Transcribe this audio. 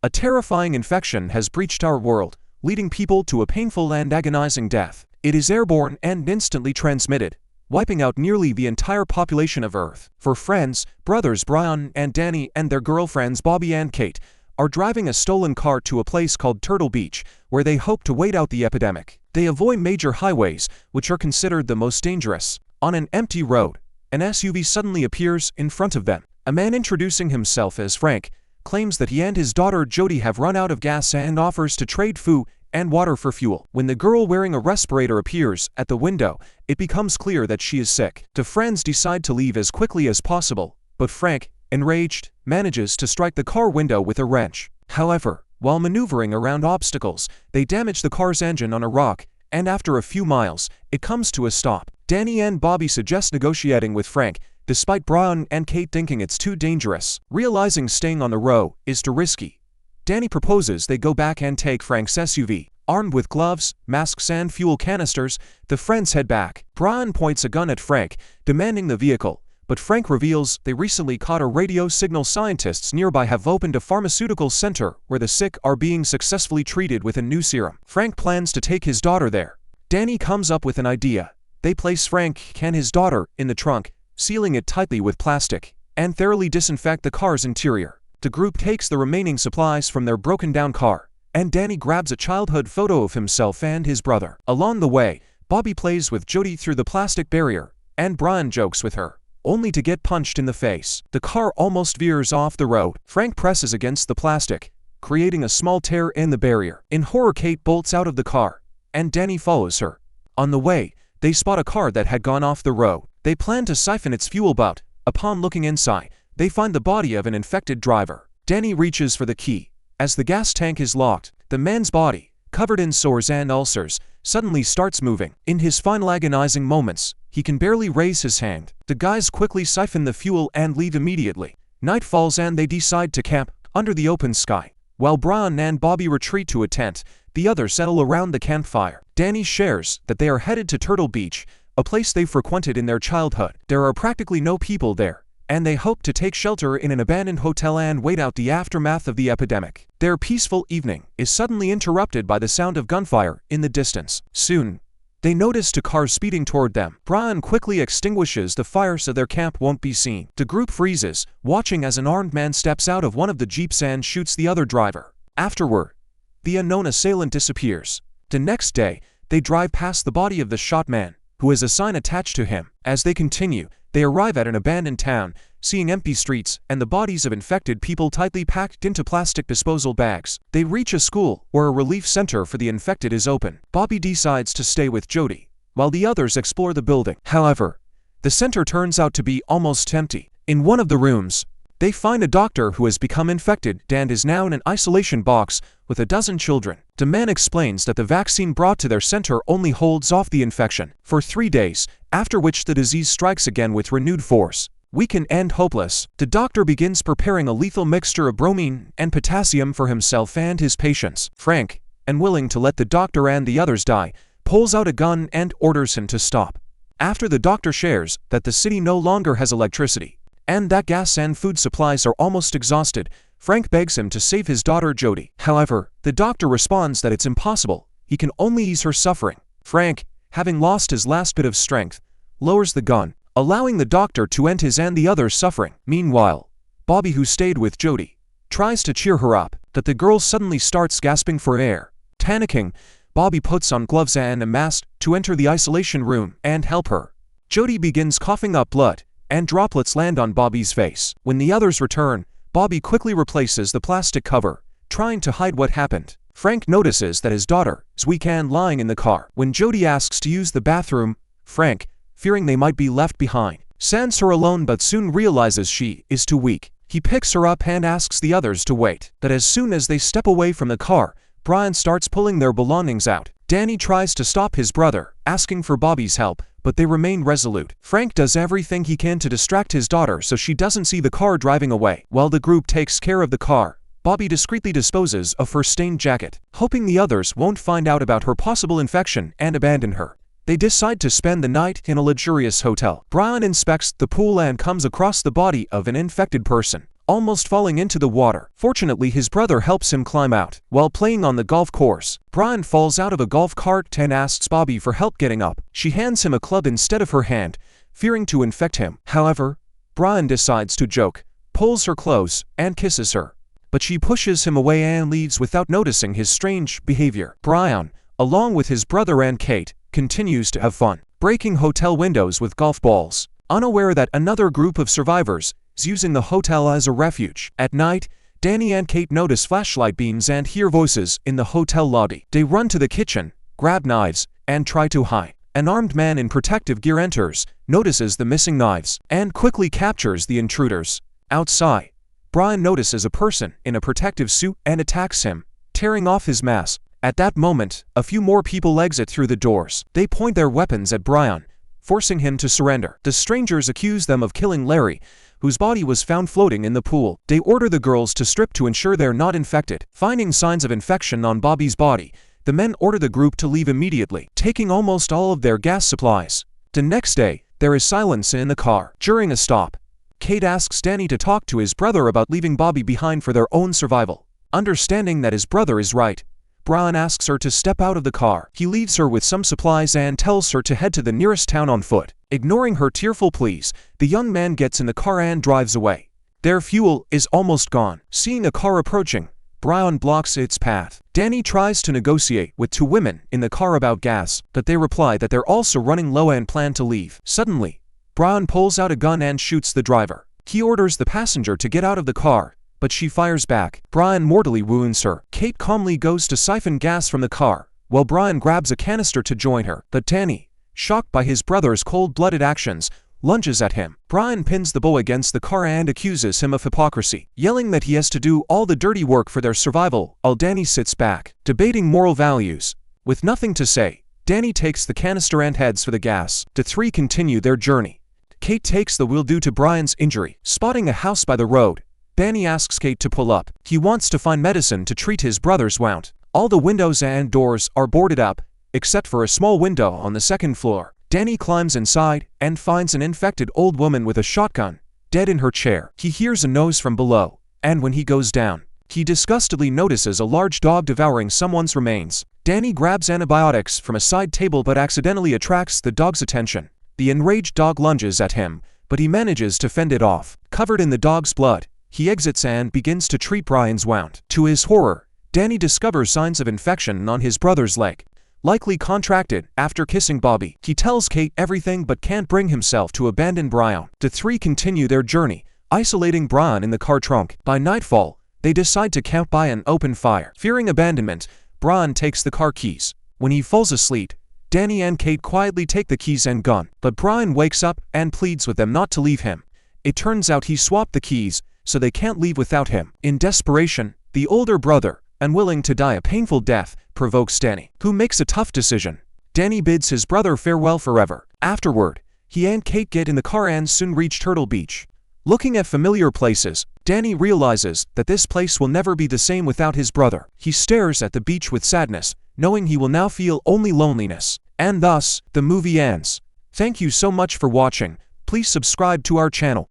A terrifying infection has breached our world, leading people to a painful and agonizing death. It is airborne and instantly transmitted, wiping out nearly the entire population of Earth. For friends, brothers Brian and Danny and their girlfriends Bobby and Kate are driving a stolen car to a place called Turtle Beach, where they hope to wait out the epidemic. They avoid major highways, which are considered the most dangerous. On an empty road, an SUV suddenly appears in front of them. A man introducing himself as Frank claims that he and his daughter Jody have run out of gas and offers to trade food and water for fuel. When the girl wearing a respirator appears at the window, it becomes clear that she is sick. The friends decide to leave as quickly as possible, but Frank, enraged, manages to strike the car window with a wrench. However, while maneuvering around obstacles, they damage the car's engine on a rock, and after a few miles, it comes to a stop. Danny and Bobby suggest negotiating with Frank, despite Brian and Kate thinking it's too dangerous. Realizing staying on the road is too risky, Danny proposes they go back and take Frank's SUV. Armed with gloves, masks and fuel canisters, the friends head back. Brian points a gun at Frank, demanding the vehicle, but Frank reveals they recently caught a radio signal. Scientists nearby have opened a pharmaceutical center where the sick are being successfully treated with a new serum. Frank plans to take his daughter there. Danny comes up with an idea. They place Frank and his daughter in the trunk, sealing it tightly with plastic, and thoroughly disinfect the car's interior. The group takes the remaining supplies from their broken-down car, and Danny grabs a childhood photo of himself and his brother. Along the way, Bobby plays with Jody through the plastic barrier, and Brian jokes with her, only to get punched in the face. The car almost veers off the road. Frank presses against the plastic, creating a small tear in the barrier. In horror, Kate bolts out of the car, and Danny follows her. On the way, they spot a car that had gone off the road. They plan to siphon its fuel, but upon looking inside, they find the body of an infected driver. Danny reaches for the key. As the gas tank is locked, the man's body, covered in sores and ulcers, suddenly starts moving. In his final agonizing moments, he can barely raise his hand. The guys quickly siphon the fuel and leave immediately. Night falls and they decide to camp under the open sky. While Brian and Bobby retreat to a tent, the others settle around the campfire. Danny shares that they are headed to Turtle Beach, a place they frequented in their childhood. There are practically no people there, and they hope to take shelter in an abandoned hotel and wait out the aftermath of the epidemic. Their peaceful evening is suddenly interrupted by the sound of gunfire in the distance. Soon, they notice two cars speeding toward them. Brian quickly extinguishes the fire so their camp won't be seen. The group freezes, watching as an armed man steps out of one of the jeeps and shoots the other driver. Afterward, the unknown assailant disappears. The next day, they drive past the body of the shot man, who has a sign attached to him. As they continue, they arrive at an abandoned town, seeing empty streets and the bodies of infected people tightly packed into plastic disposal bags. They reach a school where a relief center for the infected is open. Bobby decides to stay with Jody, while the others explore the building. However, the center turns out to be almost empty. In one of the rooms, they find a doctor who has become infected and is now in an isolation box with a dozen children. The man explains that the vaccine brought to their center only holds off the infection for 3 days, after which the disease strikes again with renewed force. Weakened and hopeless, the doctor begins preparing a lethal mixture of bromine and potassium for himself and his patients. Frank, unwilling to let the doctor and the others die, pulls out a gun and orders him to stop. After the doctor shares that the city no longer has electricity, and that gas and food supplies are almost exhausted, Frank begs him to save his daughter Jody. However, the doctor responds that it's impossible. He can only ease her suffering. Frank, having lost his last bit of strength, lowers the gun, allowing the doctor to end his and the others' suffering. Meanwhile, Bobby, who stayed with Jody, tries to cheer her up, but the girl suddenly starts gasping for air. Panicking, Bobby puts on gloves and a mask to enter the isolation room and help her. Jody begins coughing up blood, and droplets land on Bobby's face. When the others return, Bobby quickly replaces the plastic cover, trying to hide what happened. Frank notices that his daughter is weak and lying in the car. When Jody asks to use the bathroom, Frank, fearing they might be left behind, sends her alone but soon realizes she is too weak. He picks her up and asks the others to wait. But as soon as they step away from the car, Brian starts pulling their belongings out. Danny tries to stop his brother, asking for Bobby's help, but they remain resolute. Frank does everything he can to distract his daughter so she doesn't see the car driving away. While the group takes care of the car, Bobby discreetly disposes of her stained jacket, hoping the others won't find out about her possible infection and abandon her. They decide to spend the night in a luxurious hotel. Brian inspects the pool and comes across the body of an infected person. almost falling into the water. Fortunately, his brother helps him climb out. While playing on the golf course, Brian falls out of a golf cart and asks Bobby for help getting up. She hands him a club instead of her hand, fearing to infect him. However, Brian decides to joke, pulls her close, and kisses her. But she pushes him away and leaves without noticing his strange behavior. Brian, along with his brother and Kate, continues to have fun, breaking hotel windows with golf balls, unaware that another group of survivors is using the hotel as a refuge. At night, Danny and Kate notice flashlight beams and hear voices in the hotel lobby. They run to the kitchen, grab knives, and try to hide. An armed man in protective gear enters, notices the missing knives, and quickly captures the intruders. Outside, Brian notices a person in a protective suit and attacks him, tearing off his mask. At that moment, a few more people exit through the doors. They point their weapons at Brian, forcing him to surrender. The strangers accuse them of killing Larry, whose body was found floating in the pool. They order the girls to strip to ensure they're not infected. Finding signs of infection on Bobby's body, the men order the group to leave immediately, taking almost all of their gas supplies. The next day, there is silence in the car. During a stop, Kate asks Danny to talk to his brother about leaving Bobby behind for their own survival. Understanding that his brother is right, Brian asks her to step out of the car. He leaves her with some supplies and tells her to head to the nearest town on foot. Ignoring her tearful pleas, the young man gets in the car and drives away. Their fuel is almost gone. Seeing a car approaching, Brian blocks its path. Danny tries to negotiate with two women in the car about gas, but they reply that they're also running low and plan to leave. Suddenly, Brian pulls out a gun and shoots the driver. He orders the passenger to get out of the car, but she fires back. Brian mortally wounds her. Kate calmly goes to siphon gas from the car, while Brian grabs a canister to join her. But Danny, shocked by his brother's cold-blooded actions, lunges at him. Brian pins the bow against the car and accuses him of hypocrisy, yelling that he has to do all the dirty work for their survival, while Danny sits back, debating moral values. With nothing to say, Danny takes the canister and heads for the gas. The three continue their journey. Kate takes the wheel due to Brian's injury. Spotting a house by the road, Danny asks Kate to pull up. He wants to find medicine to treat his brother's wound. All the windows and doors are boarded up, except for a small window on the second floor. Danny climbs inside and finds an infected old woman with a shotgun, dead in her chair. He hears a noise from below, and when he goes down, he disgustedly notices a large dog devouring someone's remains. Danny grabs antibiotics from a side table but accidentally attracts the dog's attention. The enraged dog lunges at him, but he manages to fend it off. Covered in the dog's blood, he exits and begins to treat Brian's wound. To his horror, Danny discovers signs of infection on his brother's leg, likely contracted after kissing Bobby. He tells Kate everything but can't bring himself to abandon Brian. The three continue their journey, isolating Brian in the car trunk. By nightfall, they decide to camp by an open fire. Fearing abandonment, Brian takes the car keys. When he falls asleep, Danny and Kate quietly take the keys and gun, but Brian wakes up and pleads with them not to leave him. It turns out he swapped the keys, so they can't leave without him. In desperation, the older brother, unwilling to die a painful death, provokes Danny, who makes a tough decision. Danny bids his brother farewell forever. Afterward, he and Kate get in the car and soon reach Turtle Beach. Looking at familiar places, Danny realizes that this place will never be the same without his brother. He stares at the beach with sadness, knowing he will now feel only loneliness. And thus, the movie ends. Thank you so much for watching. Please subscribe to our channel.